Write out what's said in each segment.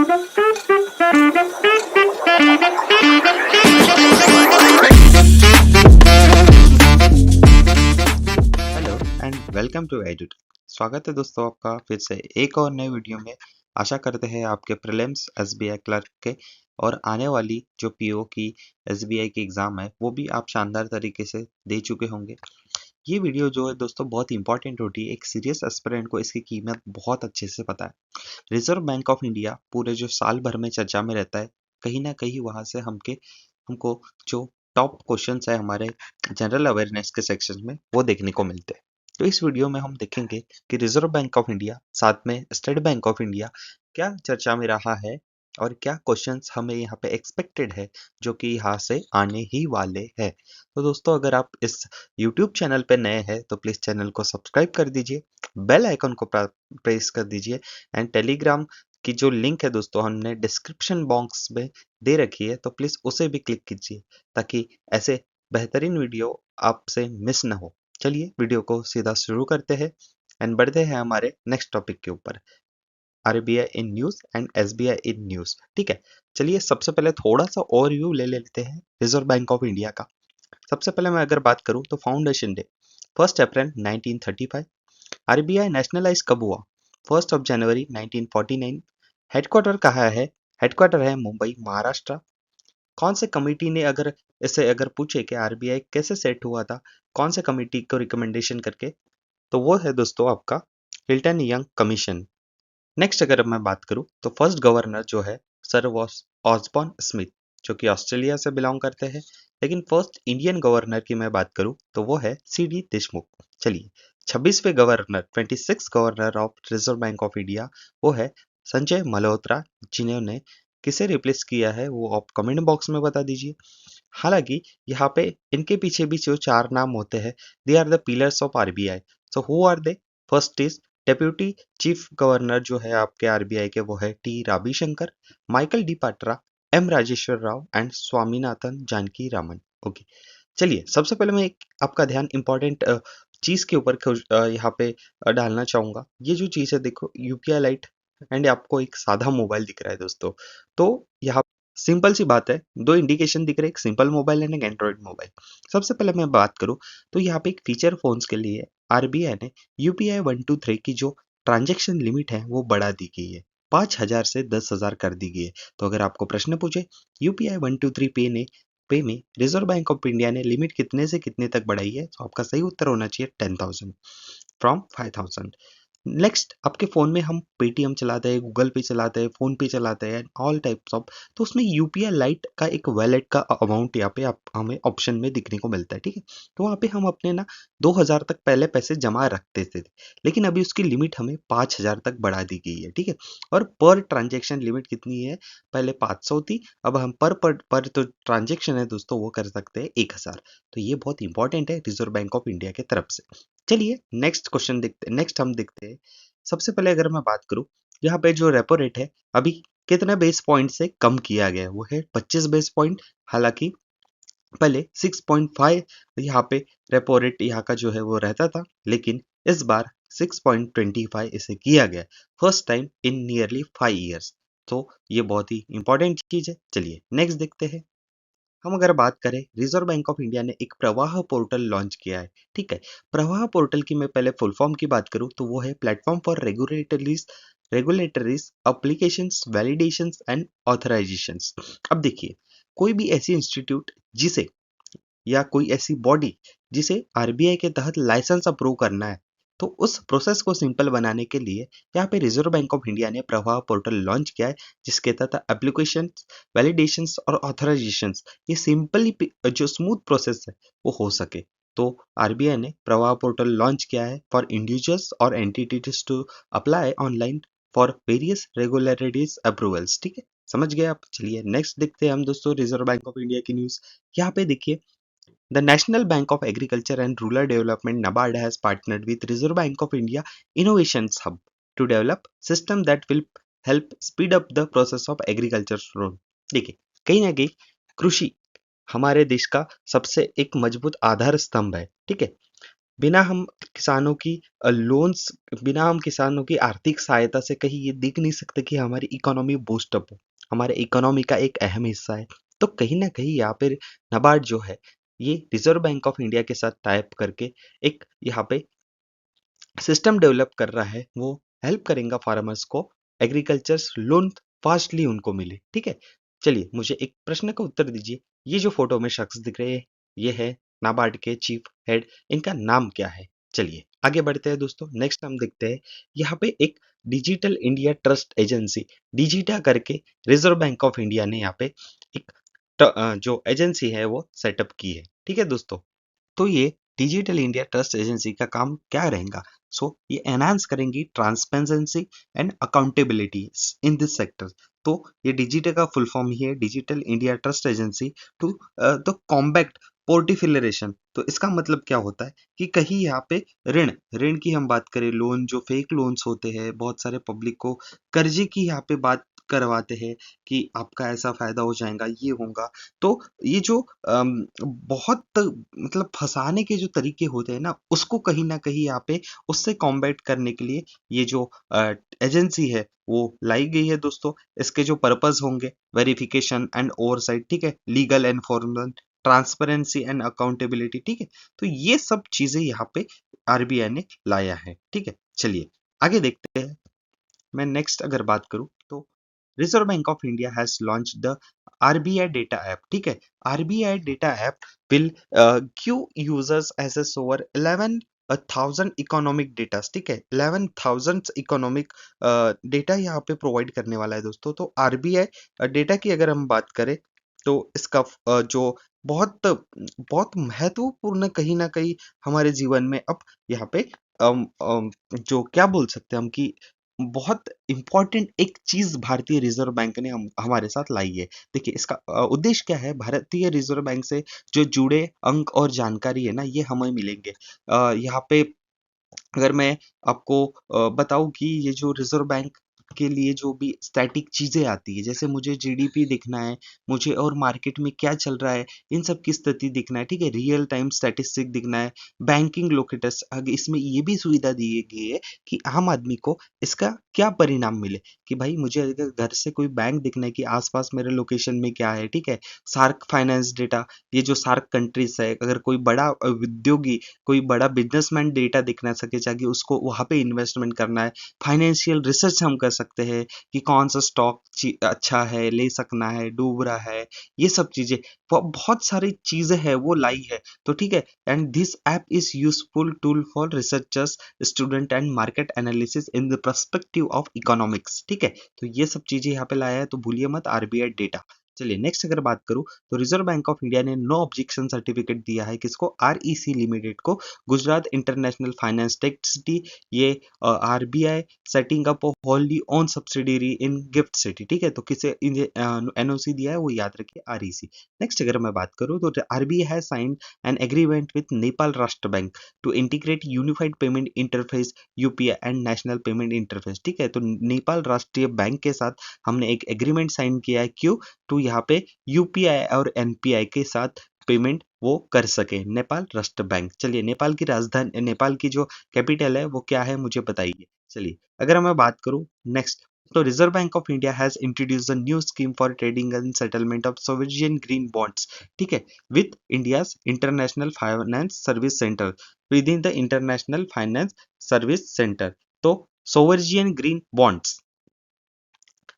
Hello and welcome to एडुट। स्वागत है दोस्तों आपका फिर से एक और नए वीडियो में। आशा करते हैं आपके प्रीलिम्स एसबीआई क्लर्क के और आने वाली जो पीओ की एसबीआई की एग्ज़ाम है वो भी आप शानदार तरीके से दे चुके होंगे। ये वीडियो जो है दोस्तों बहुत इंपॉर्टेंट होती है। एक सीरियस एस्पिरेंट को इसकी कीमत बहुत अच्छे से पता है। रिजर्व बैंक ऑफ इंडिया पूरे जो साल भर में चर्चा में रहता है, कहीं ना कहीं वहाँ से हमको जो टॉप क्वेश्चंस है हमारे जनरल अवेयरनेस के सेक्शन में वो देखने को मिलते हैं। तो इस वीडियो में हम देखेंगे कि रिजर्व बैंक ऑफ इंडिया साथ में स्टेट बैंक ऑफ इंडिया क्या चर्चा में रहा है और क्या क्वेश्चंस हमें यहाँ पे एक्सपेक्टेड है जो कि यहाँ से आने ही वाले हैं। तो दोस्तों अगर आप इस यूट्यूब चैनल पे नए हैं तो प्लीज़ चैनल को सब्सक्राइब कर दीजिए, बेल आइकन को प्रेस कर दीजिए एंड टेलीग्राम की जो लिंक है दोस्तों हमने डिस्क्रिप्शन बॉक्स में दे रखी है, तो प्लीज़ उसे भी क्लिक कीजिए ताकि ऐसे बेहतरीन वीडियो आपसे मिस ना हो। चलिए वीडियो को सीधा शुरू करते हैं एंड बढ़ते हैं हमारे नेक्स्ट टॉपिक के ऊपर, RBI in news and SBI in news. ठीक है, चलिए सबसे पहले थोड़ा सा ओवरव्यू ले लेते हैं रिजर्व बैंक ऑफ इंडिया का। सबसे पहले मैं अगर बात करूं तो फाउंडेशन डे 1 अप्रैल 1935। आरबीआई नेशनलाइज कब हुआ? 1 जनवरी 1949। हेडक्वार्टर कहाँ है? हेडक्वार्टर है मुंबई, महाराष्ट्र। कौन से कमेटी ने अगर पूछे कि आरबीआई कैसे सेट हुआ था, कौन से कमेटी को रिकमेंडेशन करके, तो वो है दोस्तों आपका हिल्टन यंग कमीशन। नेक्स्ट अगर मैं बात करूं तो फर्स्ट गवर्नर जो है सर ऑसबॉर्न स्मिथ, जो कि ऑस्ट्रेलिया से बिलोंग करते हैं। लेकिन फर्स्ट इंडियन गवर्नर की मैं बात करूं तो वो है सीडी देशमुख। चलिए 26वें governor 26 governor of reserve bank of India वो है संजय मल्होत्रा, जिन्होंने किसे रिप्लेस किया है वो आप कमेंट बॉक्स में बता दीजिए। हालांकि यहाँ पे इनके पीछे भी जो चार नाम होते हैं, they are the pillars of RBI. So who are they? First is deputy chief governor जो है आपके आरबीआई के वो है T Ravishankar, Michael D Patra, M Rajeshwar Rao and Swaminathan Janaki Raman. Okay, चलिए सबसे पहले मैं एक आपका ध्यान इंपॉर्टेंट चीज के ऊपर यहाँ पे डालना चाहूंगा। ये जो चीज है देखो, यूपीआई लाइट एंड आपको एक साधा मोबाइल दिख रहा है दोस्तों। तो यहाँ सिंपल सी बात है, दो इंडिकेशन दिख रहे हैं, एक सिंपल मोबाइल एंड एक एंड्रॉइड मोबाइल। सबसे पहले मैं बात करूं तो यहाँ पे एक फीचर फोन्स के लिए आरबीआई ने यूपीआई 123 की जो ट्रांजेक्शन लिमिट है वो बढ़ा दी गई है, 5,000 से 10,000 कर दी गई है। तो अगर आपको प्रश्न पूछे यूपीआई 123 पे में रिजर्व बैंक ऑफ इंडिया ने लिमिट कितने से कितने तक बढ़ाई है, तो आपका सही उत्तर होना चाहिए 10,000 फ्रॉम 5,000। नेक्स्ट आपके फ़ोन में हम पेटीएम चलाते हैं, गूगल पे चलाते हैं, फ़ोन पे चलाते हैं, ऑल टाइप्स ऑफ। तो उसमें यूपीआई लाइट का एक वैलेट का अमाउंट यहाँ पे आप हमें ऑप्शन में दिखने को मिलता है। ठीक है, तो वहाँ पे हम अपने ना 2,000 तक पहले पैसे जमा रखते थे, लेकिन अभी उसकी लिमिट हमें 5,000 तक बढ़ा दी गई है। ठीक है, और पर ट्रांजेक्शन लिमिट कितनी है? पहले 500 थी, अब हम पर तो ट्रांजेक्शन है दोस्तों वो कर सकते हैं 1,000। तो ये बहुत इंपॉर्टेंट है रिजर्व बैंक ऑफ इंडिया की तरफ से। चलिए नेक्स्ट क्वेश्चन देखते, नेक्स्ट हम देखते हैं। सबसे पहले अगर मैं बात करूं, यहाँ पे जो रेपो रेट है अभी कितने बेस पॉइंट से कम किया गया है, वो है 25 बेस पॉइंट। हालांकि पहले 6.5 यहाँ पे रेपो रेट यहाँ का जो है वो रहता था, लेकिन इस बार 6.25 इसे किया गया, first time in nearly 5 years। तो ये बहुत ही इंपॉर्टेंट चीज है। चलिए नेक्स्ट देखते हैं। हम अगर बात करें, रिजर्व बैंक ऑफ इंडिया ने एक प्रवाह पोर्टल लॉन्च किया है। ठीक है, प्रवाह पोर्टल की मैं पहले फुल फॉर्म की बात करूं तो वो है platform for regulatories applications validations and authorisations. अब देखिए, कोई भी ऐसी इंस्टीट्यूट जिसे या कोई ऐसी बॉडी जिसे आरबीआई के तहत लाइसेंस अप्रूव करना है, तो उस प्रोसेस को सिंपल बनाने के लिए यहाँ पे रिजर्व बैंक ऑफ इंडिया ने प्रवाह पोर्टल लॉन्च किया है, जिसके तहत एप्लीकेशन वैलिडेशंस और ऑथराइजेशंस ये सिंपली जो स्मूथ प्रोसेस है वो हो सके। तो आरबीआई ने प्रवाह पोर्टल लॉन्च किया है फॉर इंडिविजुअल्स और entities to apply online for various regularities approvals. ठीक है, समझ गए आप। चलिए नेक्स्ट देखते हैं हम दोस्तों रिजर्व बैंक ऑफ इंडिया की न्यूज। यहाँ पे देखिए, the National Bank of Agriculture and Rural Development NABARD has partnered with Reserve Bank of India Innovations Hub to develop system that will help speed up the process of agriculture loan। देखिए, कहीं ना कहीं कृषि हमारे देश का सबसे एक मजबूत आधार स्तंभ है। ठीक है, बिना हम किसानों की लोन्स, बिना हम किसानों की आर्थिक सहायता से कहीं ये देख नहीं सकते कि हमारी इकोनॉमी बूस्ट अप हो, हमारे इकोनॉमी का एक अहम हिस्सा है। तो कहीं ना कहीं यहाँ पे नाबार्ड जो है, ये रिजर्व बैंक ऑफ इंडिया के साथ टाइप करके एक यहाँ पे सिस्टम डेवलप कर रहा है। वो हेल्प करेगा फार्मर्स को एग्रीकल्चर लोन फास्टली उनको मिले। ठीक है, चलिए मुझे एक प्रश्न का उत्तर दीजिए। ये जो फोटो में शख्स दिख रहे हैं, ये है नाबार्ड के चीफ हेड, इनका नाम क्या है? चलिए आगे बढ़ते हैं दोस्तों। नेक्स्ट हम देखते हैं यहाँ पे एक डिजिटल इंडिया ट्रस्ट एजेंसी, डिजिटा करके रिजर्व बैंक ऑफ इंडिया ने यहाँ पे एक जो एजेंसी है वो सेटअप की है। ठीक है दोस्तों, तो ये डिजिटल इंडिया ट्रस्ट एजेंसी का काम क्या रहेगा? ये एनहांस करेंगी transparency and accountability in this sector. तो ये डिजिटल का फुल फॉर्म ही है digital India trust agency to the combat proliferation. तो इसका मतलब क्या होता है कि कहीं यहाँ पे ऋण ऋण की हम बात करें, लोन जो फेक लोन्स होते हैं, बहुत सारे पब्लिक को कर्जे की यहाँ पे बात करवाते हैं कि आपका ऐसा फायदा हो जाएगा, ये होगा। तो ये जो बहुत मतलब फंसाने के जो तरीके होते हैं ना, उसको कहीं ना कहीं यहाँ पे उससे कॉम्बैट करने के लिए ये जो एजेंसी है वो लाई गई है दोस्तों। इसके जो पर्पस होंगे, वेरिफिकेशन एंड ओवरसाइट, ठीक है, legal enforcement, transparency and accountability. ठीक है, तो ये सब चीजें यहाँ पे आरबीआई ने लाया है। ठीक है, चलिए आगे देखते हैं। मैं नेक्स्ट अगर बात करूं तो reserve bank of India has launch the RBI data app. ठीक है, RBI data app will give users access over 11,000 economic data. ठीक है, 11,000 इकोनॉमिक डेटा यहाँ पे प्रोवाइड करने वाला है दोस्तों। तो आरबीआई डेटा की अगर हम बात करें तो इसका जो बहुत बहुत महत्वपूर्ण कहीं ना कहीं हमारे जीवन में अब यहाँ पे जो क्या बोल सकते हैं हम कि बहुत इंपॉर्टेंट एक चीज भारतीय रिजर्व बैंक ने हमारे साथ लाई है। देखिए इसका उद्देश्य क्या है, भारतीय रिजर्व बैंक से जो जुड़े अंक और जानकारी है ना, ये हमें मिलेंगे। यहाँ पे अगर मैं आपको बताऊं कि ये जो रिजर्व बैंक के लिए जो भी स्टैटिक चीजें आती है, जैसे मुझे जीडीपी देखना है, मुझे और मार्केट में क्या चल रहा है, इन सब की स्थिति दिखना है। ठीक है, रियल टाइम स्टैटिस्टिक दिखना है, बैंकिंग लोकेटस आगे इसमें ये भी सुविधा दी गई है कि आम आदमी को इसका क्या परिणाम मिले। कि भाई मुझे अगर घर से कोई बैंक दिखना है कि आसपास मेरे लोकेशन में क्या है। ठीक है, सार्क फाइनेंस डेटा, ये जो सार्क कंट्रीज है, अगर कोई बड़ा उद्योगी, कोई बड़ा बिजनेसमैन डेटा दिखना सके ताकि उसको वहां पे इन्वेस्टमेंट करना है। फाइनेंशियल रिसर्च हम कर सकते हैं कि कौन सा स्टॉक अच्छा है, ले सकना है, डूब रहा है, ये सब चीजें बहुत सारी चीजें हैं वो लाई है। तो ठीक है, and this app is useful tool for researchers, student and market analysis in the perspective of economics. ठीक है, तो ये सब चीजें यहाँ पे लाया है, तो भूलिए मत आरबीआई डेटा। चलिए नेक्स्ट अगर बात करूं तो रिजर्व बैंक ऑफ इंडिया ने नो ऑब्जेक्शन सर्टिफिकेट दिया है किसको, आरईसी लिमिटेड को, Gujarat international finance tech city. ये RBI setting up wholly owned subsidiary in GIFT city. ठीक है, तो किसे एनओसी दिया है वो याद रखिए, आरईसी। नेक्स्ट अगर मैं बात करूं तो RBI has signed an agreement with Nepal Rashtra bank to integrate unified payment interface UPI and national payment interface. ठीक है, तो नेपाल राष्ट्रीय बैंक के साथ हमने एक एग्रीमेंट साइन किया है, क्यों? टू यहाँ पे यूपीआई और एनपीआई के साथ पेमेंट वो कर सके, नेपाल राष्ट्र बैंक। चलिए नेपाल की राजधानी, नेपाल की जो कैपिटल है वो क्या है मुझे बताइए। चलिए अगर मैं बात करूं नेक्स्ट, तो reserve bank of India has introduce a new scheme for trading and settlement of sovereign green bonds. ठीक है, with India's international finance service centre, with in the international finance service centre. तो sovereign green bonds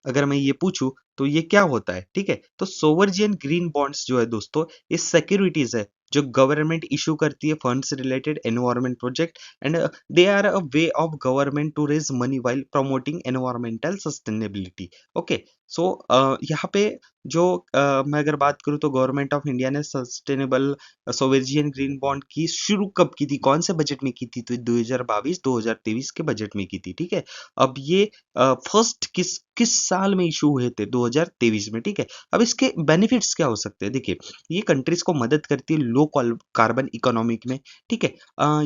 अगर मैं ये पूछूं तो ये क्या होता है? ठीक है, तो सोवरेन ग्रीन बॉन्ड्स जो है दोस्तों, ये सिक्योरिटीज है जो गवर्नमेंट इशू करती है funds related environment project, and they are a way of government to raise money while promoting environmental sustainability. Okay, so यहाँ पे जो मैं अगर बात करूँ तो गवर्नमेंट ऑफ इंडिया ने सस्टेनेबल सोवेरियन ग्रीन बॉन्ड की शुरू कब की थी, कौन से बजट में की थी? तो 2022-2023 के बजट में की थी। ठीक है, अब ये फर्स्ट किस किस साल में इशू हुए थे? 2023 में। ठीक है, अब इसके बेनिफिट्स क्या हो सकते हैं? देखिए, ये कंट्रीज को मदद करती है लो कार्बन इकोनॉमिक में। ठीक है,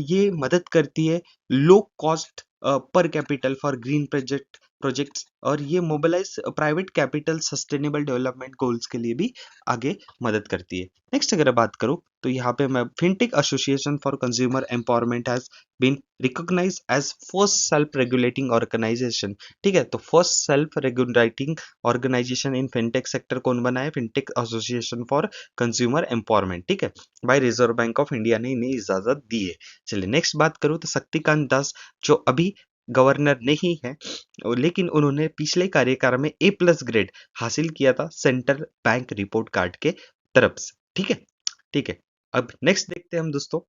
ये मदद करती है लो कॉस्ट पर capital for green project projects, और ये mobilise private capital sustainable development goals के लिए भी आगे मदद करती है। नेक्स्ट अगर बात करूँ तो यहाँ पे मैं fintech association for consumer empowerment has been recognised as first self regulating organisation. ठीक है, तो first self regulating organisation in fintech sector कौन बना है? Fintech association for consumer empowerment. ठीक है, by reserve bank of India ने इन्हें इजाजत दी है। चलिए नेक्स्ट बात करूँ तो शक्तिकांत दास, जो अभी गवर्नर नहीं है, लेकिन उन्होंने पिछले कार्यकाल में A+ ग्रेड हासिल किया था सेंट्रल बैंक रिपोर्ट कार्ड के तरफ से। ठीक है, ठीक है। अब नेक्स्ट देखते हैं हम दोस्तों,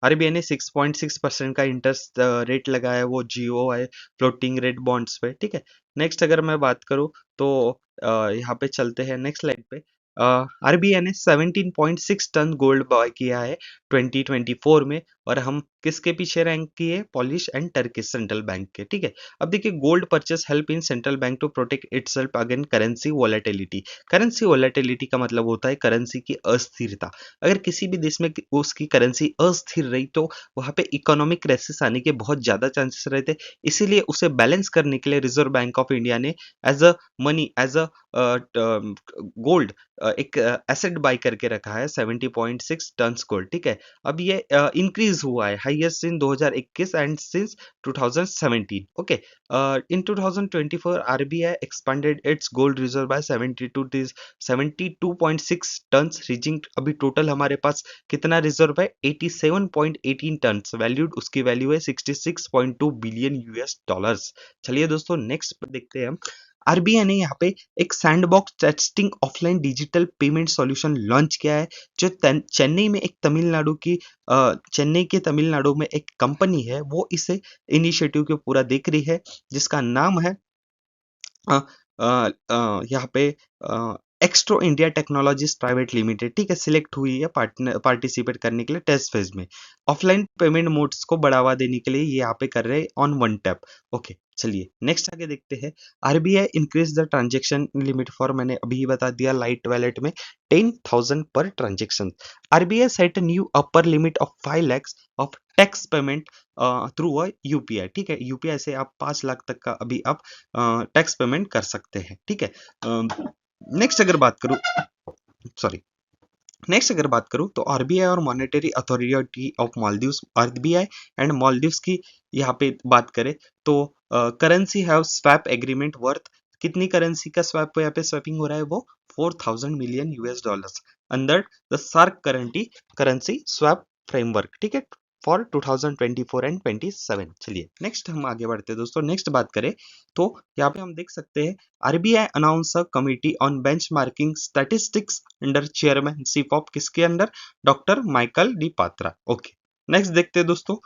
आरबीआई ने 6.6% का इंटरेस्ट रेट लगाया है, वो GOI फ्लोटिंग रेट बॉन्ड्स पे। ठीक है, नेक्स्ट अगर मैं बात करूं तो यहाँ पे चलते हैं नेक्स्ट स्लाइड पे। आरबीआई ने 17.6 टन गोल्ड बाय किया है 2024 में, और हम किसके पीछे रैंक किए? Polish and Turkish central bank के। ठीक है, अब देखिए, gold purchase help in central bank to protect itself against currency volatility. Currency volatility का मतलब होता है करेंसी की अस्थिरता। अगर किसी भी देश में उसकी करेंसी अस्थिर रही तो वहां पे इकोनॉमिक क्राइसिस आने के बहुत ज्यादा चांसेस रहते, इसीलिए उसे बैलेंस करने के लिए रिजर्व बैंक ऑफ इंडिया ने as a money, as a gold, एक एसेट बाय करके रखा है 70.6 टन गोल्ड। ठीक है, अब ये इंक्रीज हुआ है highest in 2021 and since 2017। Okay, in 2024 RBI expanded its gold reserve by 72.6 tonne, reaching अभी टोटल हमारे पास कितना रिजर्व है? 87.18 टन, वैल्यूड उसकी वैल्यू है 66.2 बिलियन US डॉलर्स। चलिए दोस्तों नेक्स्ट देखते हैं हम। आरबीआई ने यहाँ पे एक sandbox testing offline digital payment solution launch किया है, जो चेन्नई में एक तमिलनाडु की चेन्नई के तमिलनाडु में एक कंपनी है, वो इसे इनिशिएटिव को पूरा देख रही है, जिसका नाम है यहाँ पे एक्स्ट्रो इंडिया टेक्नोलॉजीज प्राइवेट लिमिटेड। ठीक है, सिलेक्ट हुई है पार्टिसिपेट करने के लिए टेस्ट फेज में। ऑफलाइन पेमेंट मोड्स को बढ़ावा देने के लिए ये यहाँ पे कर रहे हैं ऑन वन टैप। ओके, चलिए नेक्स्ट आगे देखते हैं। RBI increase the transaction limit for, मैंने अभी ही बता दिया, लाइट वैलेट में 10,000 per transaction. RBI set new upper limit of 5 lakhs of tax payment through a UPI. ठीक है, यूपीआई से आप 5 लाख तक का अभी आप टैक्स पेमेंट कर सकते हैं। ठीक है, नेक्स्ट अगर बात करूं, सॉरी, नेक्स्ट अगर बात करूं तो आरबीआई और monetary authority of Maldives, RBI and Maldives की यहाँ पे बात करें तो currency have swap agreement worth, कितनी करेंसी का स्वैप यहाँ पे स्वैपिंग हो रहा है? वो 4,000 million US dollars under the SAARC currency swap framework. ठीक है, फॉर 2024 एंड 27। चलिए नेक्स्ट हम आगे बढ़ते हैं दोस्तों। नेक्स्ट बात करें तो यहाँ पे हम देख सकते हैं, RBI announce a committee on benchmarking statistics under chairmanship of, किसके under? Doctor Michael D Patra. Okay, next देखते हैं दोस्तों।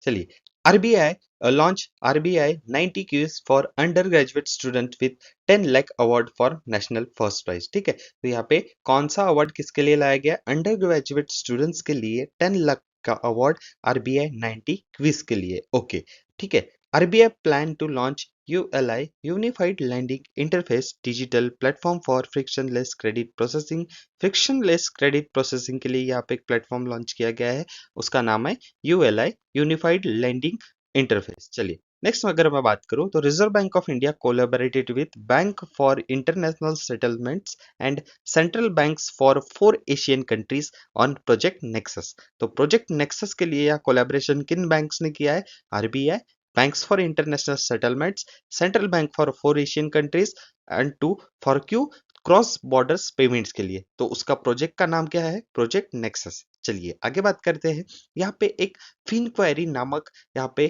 चलिए, RBI launch RBI 90 quiz for under graduate student with 10 lakh award for national first prize. ठीक है, तो यहाँ पे कौन सा अवार्ड किसके लिए लाया गया? अंडर ग्रेजुएट स्टूडेंट्स के लिए 10 लाख का अवार्ड आरबीआई 90 क्विज के लिए। ओके, ठीक है, RBI plan to launch ULI unified lending interface digital platform for frictionless credit processing. Frictionless credit processing के लिए यहाँ पे एक प्लेटफॉर्म लॉन्च किया गया है, उसका नाम है यूएलआई यूनिफाइड लैंडिंग इंटरफेस। चलिए नेक्स्ट अगर मैं बात करूं तो reserve bank of India collaborated with bank for international settlements and central banks for 4 Asian countries on project Nexus. तो प्रोजेक्ट नेक्सस के लिए यह कोलैबोरेशन किन बैंक्स ने किया है? RBI, banks for international settlements, central bank for 4 Asian countries and to for क्यू cross borders payments के लिए। तो उसका प्रोजेक्ट का नाम क्या है? Project nexus. चलिए आगे बात करते हैं। यहाँ पे एक फिनक्वेरी नामक यहाँ पे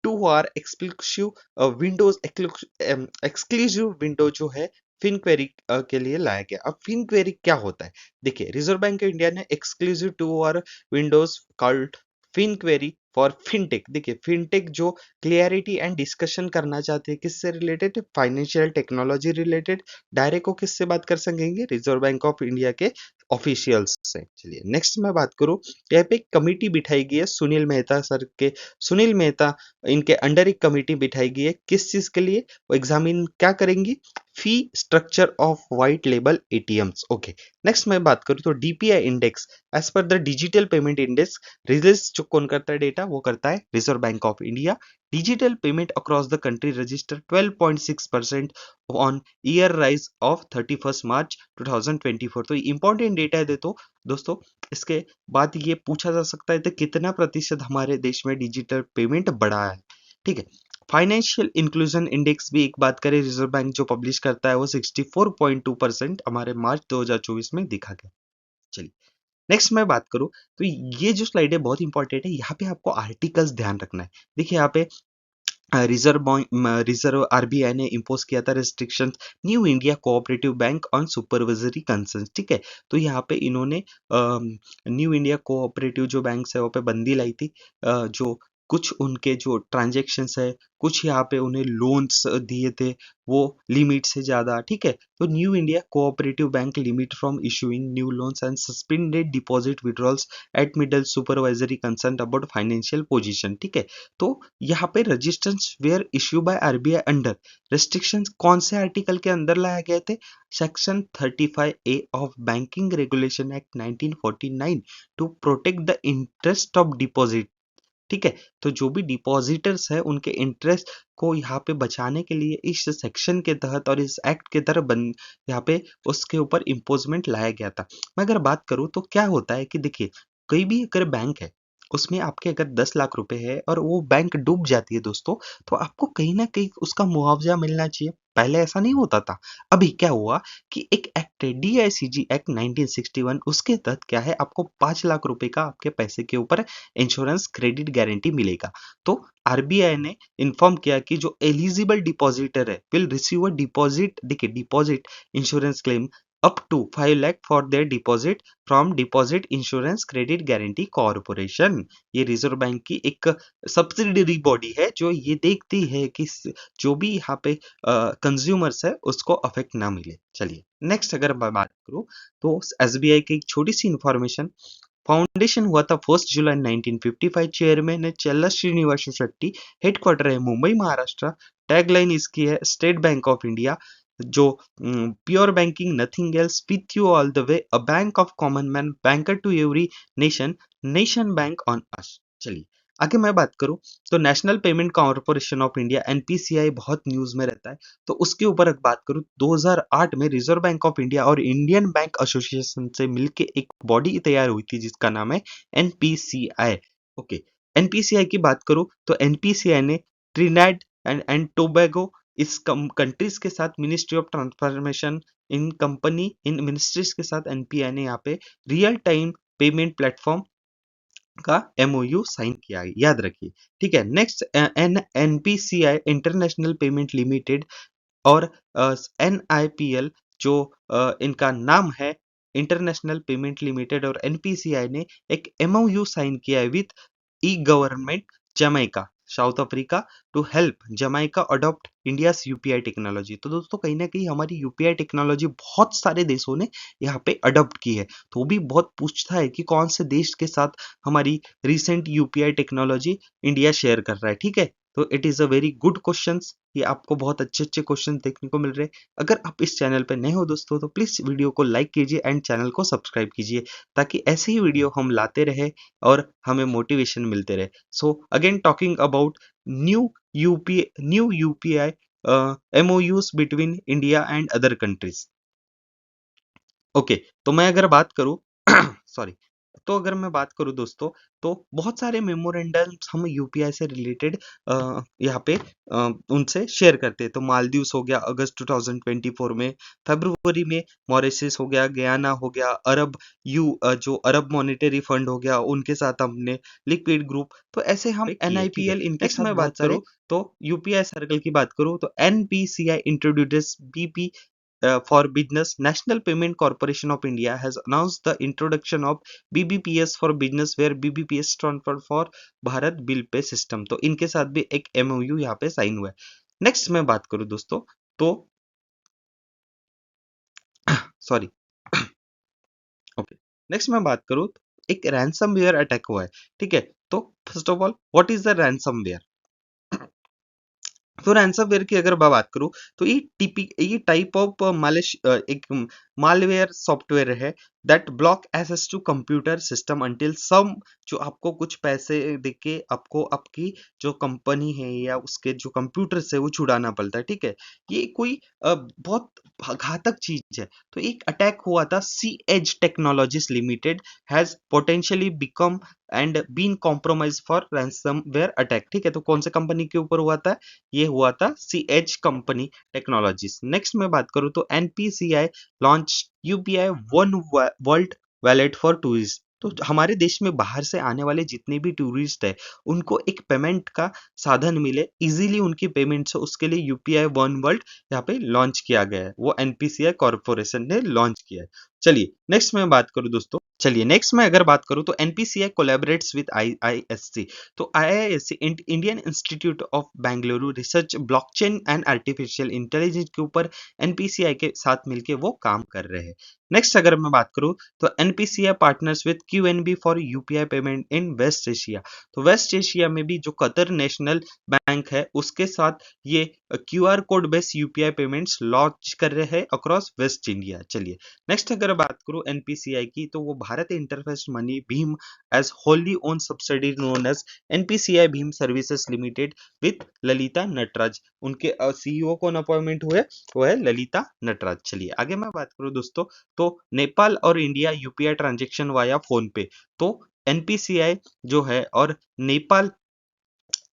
2 are exclusive windows exclusive window जो है फिनक्वेरी के लिए लाया गया। अब फिनक्वेरी क्या होता है? देखिए, रिजर्व बैंक ऑफ इंडिया ने exclusive 2 are windows called FinQuery for fintech. देखिए, फिनटेक जो क्लियरिटी एंड डिस्कशन करना चाहते हैं, किससे related? Financial technology related. Direct को किससे बात कर सकेंगे? रिजर्व बैंक ऑफ इंडिया के ऑफिशियल्स से। चलिए नेक्स्ट मैं बात करूं, यहाँ पे एक कमिटी बिठाई गई है सुनील मेहता सर के, सुनील मेहता इनके अंडर एक कमिटी बिठाई गई है, किस चीज के लिए? वो एग्जामिन क्या करेंगी? Fee structure of white label ATMs. Okay, next मैं बात करूँ तो DPI index as per the digital payment index release जो कौन करता है डेटा, वो करता है reserve bank of India. Digital payment across the country register 12.6% on year rise of 31 March 2024। तो इंपॉर्टेंट डेटा है दोस्तों। इसके बाद ये पूछा जा सकता है तो कितना प्रतिशत हमारे देश में डिजिटल पेमेंट बढ़ा है। ठीक है, फाइनेंशियल इंक्लूजन इंडेक्स भी एक बात करें रिजर्व बैंक जो पब्लिश करता है वो 64.2% हमारे मार्च 2024 में दिखा गया। चलिए, नेक्स्ट मैं बात करूं तो ये जो स्लाइड है बहुत इंपॉर्टेंट है, यहाँ पे आपको आर्टिकल्स ध्यान रखना है। देखिए यहाँ पे रिजर्व आरबीआई ने इम्पोज किया था restrictions new India cooperative bank on supervisory concerns. ठीक है, तो यहाँ पे इन्होंने न्यू इंडिया कोऑपरेटिव जो बैंक है वहाँ पे बंदी लाई थी। जो कुछ उनके जो ट्रांजेक्शन्स है, कुछ यहाँ पे उन्हें लोन्स दिए थे वो लिमिट से ज्यादा। ठीक है, तो new India cooperative bank limit from issuing new loans and suspended deposit withdrawals at middle supervisory concern about financial position. ठीक है, तो यहाँ पे registers where issue by RBI under restrictions कौन से आर्टिकल के अंदर लाए गए थे? Section 35A of banking regulation act 1949 to protect the interest of deposit. ठीक है, तो जो भी डिपॉजिटर्स है उनके इंटरेस्ट को यहाँ पे बचाने के लिए इस सेक्शन के तहत और इस एक्ट के तहत यहाँ पे उसके ऊपर इम्पोजमेंट लाया गया था। मैं अगर बात करूँ तो क्या होता है कि देखिए, कोई भी अगर बैंक है उसमें आपके अगर 10 लाख रुपए है और वो बैंक डूब जाती है दोस्तों, तो आपको कहीं ना कहीं उसका मुआवजा मिलना चाहिए। पहले ऐसा नहीं होता था। अभी क्या हुआ कि एक एक्ट है डीआईसीजी एक्ट 1961, उसके तहत क्या है, आपको 5 लाख रुपए का आपके पैसे के ऊपर इंश्योरेंस क्रेडिट गारंटी मिलेगा। तो आरबीआई ने इन्फॉर्म किया कि जो एलिजिबल डिपॉजिटर है विल रिसीव अ डिपॉजिट, देखिए deposit insurance claim up to 5 lakh for their deposit from deposit insurance credit guarantee corporation. ये रिजर्व बैंक की एक सब्सिडरी बॉडी है जो ये देखती है कि जो भी यहाँ पे कंज्यूमर्स है उसको अफेक्ट ना मिले। चलिए, नेक्स्ट अगर मैं बात करूँ तो एसबीआई की एक छोटी सी इंफॉर्मेशन। फाउंडेशन हुआ था 1 जुलाई 1955। चेयरमैन है चेल्ला श्रीनिवास शेट्टी। हेडक्वार्टर है मुंबई महाराष्ट्र। टैगलाइन इसकी है स्टेट बैंक ऑफ इंडिया, जो pure banking nothing else with you all the way, a bank of common man, banker to every nation, nation bank on us. चलिए, आगे मैं बात करूं तो national payment corporation of India NPCI बहुत news में रहता है। तो उसके ऊपर अगर बात करूं 2008 में रिजर्व बैंक ऑफ इंडिया और इंडियन बैंक एसोसिएशन से मिलके एक बॉडी तैयार हुई थी जिसका नाम है एनपीसीआई। ओके, एनपीसीआई की बात करूं तो एनपीसीआई ने ट्रिनिडाद एंड टोबैगो इस कंट्रीज के साथ ministry of transformation in company in ministries के साथ एनपीआई ने यहाँ पे रियल टाइम पेमेंट प्लेटफॉर्म का एमओयू साइन किया है, याद रखिए। ठीक है, next NPCI international payment limited और एनआईपीएल जो इनका नाम है इंटरनेशनल पेमेंट लिमिटेड और एनपीसीआई ने एक एमओयू साइन किया है with e government Jamaica South Africa to help Jamaica adopt India's UPI technology. तो दोस्तों कहीं ना कहीं हमारी यूपीआई टेक्नोलॉजी बहुत सारे देशों ने यहाँ पे अडॉप्ट की है। तो वो भी बहुत पूछता है कि कौन से देश के साथ हमारी recent UPI technology India share कर रहा है। ठीक है, तो it is a very good question. ये आपको बहुत अच्छे अच्छे क्वेश्चन देखने को मिल रहे हैं। अगर आप इस चैनल पर नए हो दोस्तों तो प्लीज़ वीडियो को लाइक कीजिए एंड चैनल को सब्सक्राइब कीजिए, ताकि ऐसे ही वीडियो हम लाते रहे और हमें मोटिवेशन मिलते रहे। So again talking about new UPI MoUs between India and other countries. Okay, तो मैं अगर बात करूं सॉरी, तो अगर मैं बात करूं दोस्तों तो बहुत सारे मेमोरेंडम्स हम यूपीआई से रिलेटेड यहाँ पे उनसे शेयर करते हैं। तो मालदीव्स हो गया अगस्त 2024 में, फरवरी में मॉरिशस हो गया, गयाना हो गया, जो अरब मॉनेटरी फंड हो गया उनके साथ हमने लिक्विड ग्रुप। तो ऐसे हम एनआईपीएल इनके साथ मैं बात करूं तो यूपीआई सर्कल की बात करूं तो NPCI introduce BP for Business. National Payment Corporation of India has announced the introduction of BBPS for Business, where BBPS stand for Bharat bill pay system. तो इनके साथ भी एक एमओयू यहाँ पे साइन हुआ है। नेक्स्ट मैं बात करूँ दोस्तों तो सॉरी ओके, नेक्स्ट मैं बात करूँ तो एक रैंसमवेयर अटैक हुआ है। ठीक है, तो first of all what is the ransomware? तो रैंसमवेयर की अगर मैं बात करूँ तो ये टाइप ऑफ एक मालवेयर सॉफ्टवेयर है that block access to computer system until some, जो आपको कुछ पैसे देके आपको आपकी जो कंपनी है या उसके जो कंप्यूटर से वो छुड़ाना पड़ता है, ठीक है। ये कोई बहुत घातक चीज है। तो एक अटैक हुआ था, C Edge technologies limited has potentially become and been compromise for ransomware attack, ठीक है। तो कौन से कंपनी के ऊपर हुआ था? ये हुआ था C H company technologies. Next मैं बात करूं तो NPCI launch UPI one world wallet for tourist. तो हमारे देश में बाहर से आने वाले जितने भी टूरिस्ट है उनको एक पेमेंट का साधन मिले इजीली उनकी पेमेंट से, उसके लिए यूपीआई वन वर्ल्ड यहाँ पे लॉन्च किया गया है, वो एनपीसीआई कॉर्पोरेशन ने लॉन्च किया है। चलिए नेक्स्ट मैं बात करूं दोस्तों, चलिए नेक्स्ट मैं अगर बात करूं तो एनपीसीआई कोलैबोरेट्स विद आईआईएससी। तो IISc Indian institute of Bengaluru research blockchain and artificial intelligence के ऊपर एनपीसीआई के साथ मिलकर वो काम कर रहे हैं। नेक्स्ट अगर मैं बात करूं तो NPCI partners with QNB for UPI payment in West Asia. तो वेस्ट एशिया में भी जो कतर नेशनल बैंक है उसके साथ ये QR code based UPI payments launch कर रहे हैं अक्रॉस वेस्ट इंडिया। चलिए नेक्स्ट अगर बात करूं एनपीसीआई की तो वो Bharat interface money Bhim as Holi own subsidy known as NPCI Bhim services limited with Lalita Nataraj. उनके सीईओ कौन अपॉइंटमेंट हुए? वो है ललिता नटराज। चलिए आगे मैं बात करूं दोस्तों तो नेपाल और India UPI transaction via phone पे। तो एनपीसीआई जो है और नेपाल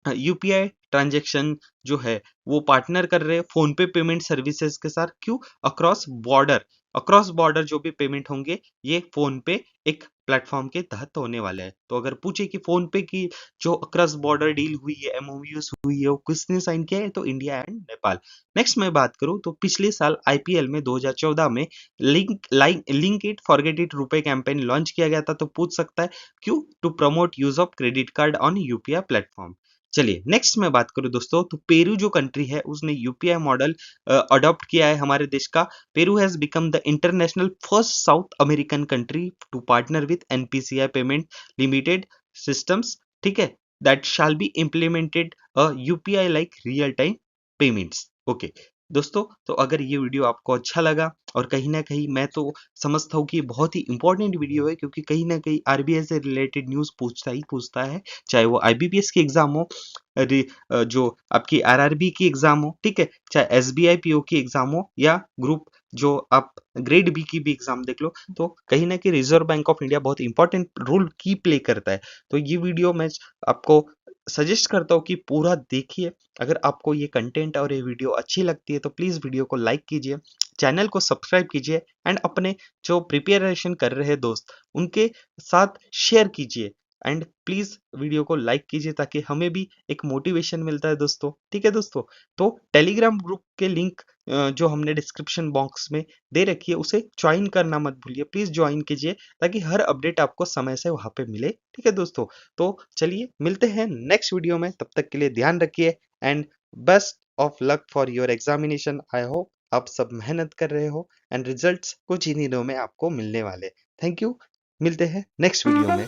यूपीआई ट्रांजैक्शन जो है वो पार्टनर कर रहे हैं फोन पे पेमेंट सर्विसेज के साथ। क्यों? अक्रॉस बॉर्डर जो भी पेमेंट होंगे ये फोन पे एक प्लेटफॉर्म के तहत होने वाले हैं। तो अगर पूछे कि फोन पे की जो अक्रॉस बॉर्डर डील हुई है, एमओयूएस हुई है, वो किसने साइन किया है? तो इंडिया एंड नेपाल। नेक्स्ट मैं बात करूं तो पिछले साल आईपीएल में 2014 में link it forget it RuPay campaign launch किया गया था। तो पूछ सकता है क्यों? To promote use of credit card on UPI platform. चलिए नेक्स्ट मैं बात करूं दोस्तों तो पेरू जो कंट्री है उसने यूपीआई मॉडल अडॉप्ट किया है हमारे देश का। Peru has become the international first South American country to partner with NPCI payment limited systems, ठीक है, that shall be implemented UPI like real time payments. Okay दोस्तों, तो अगर ये वीडियो आपको अच्छा लगा और कहीं ना कहीं मैं तो समझता हूँ कि बहुत ही इंपॉर्टेंट वीडियो है, क्योंकि कहीं ना कहीं आरबीआई से रिलेटेड न्यूज़ पूछता है, चाहे वो आईबीपीएस की एग्जाम हो, जो आपकी आरआरबी की एग्जाम हो, ठीक है, चाहे एसबीआई पीओ की एग्जाम हो या ग्रुप जो आप ग्रेड बी की भी एग्जाम देख लो, तो कहीं ना कहीं रिजर्व बैंक ऑफ इंडिया बहुत इंपॉर्टेंट रोल की प्ले करता है। तो ये वीडियो मैं आपको सजेस्ट करता हूँ कि पूरा देखिए। अगर आपको ये कंटेंट और ये वीडियो अच्छी लगती है तो प्लीज़ वीडियो को लाइक कीजिए, चैनल को सब्सक्राइब कीजिए एंड अपने जो प्रिपरेशन कर रहे हैं दोस्त उनके साथ शेयर कीजिए एंड प्लीज़ वीडियो को लाइक कीजिए ताकि हमें भी एक मोटिवेशन मिलता है दोस्तों, ठीक है दोस्तों। तो टेलीग्राम ग्रुप के लिंक जो हमने डिस्क्रिप्शन बॉक्स में दे रखी है उसे ज्वाइन करना मत भूलिए, प्लीज़ ज्वाइन कीजिए ताकि हर अपडेट आपको समय से वहाँ पे मिले, ठीक है दोस्तों। तो चलिए मिलते हैं नेक्स्ट वीडियो में, तब तक के लिए ध्यान रखिए and best of luck for your examination. I hope आप सब मेहनत कर रहे हो एंड रिजल्ट्स कुछ ही दिनों में आपको मिलने वाले। थैंक यू, मिलते हैं नेक्स्ट वीडियो में।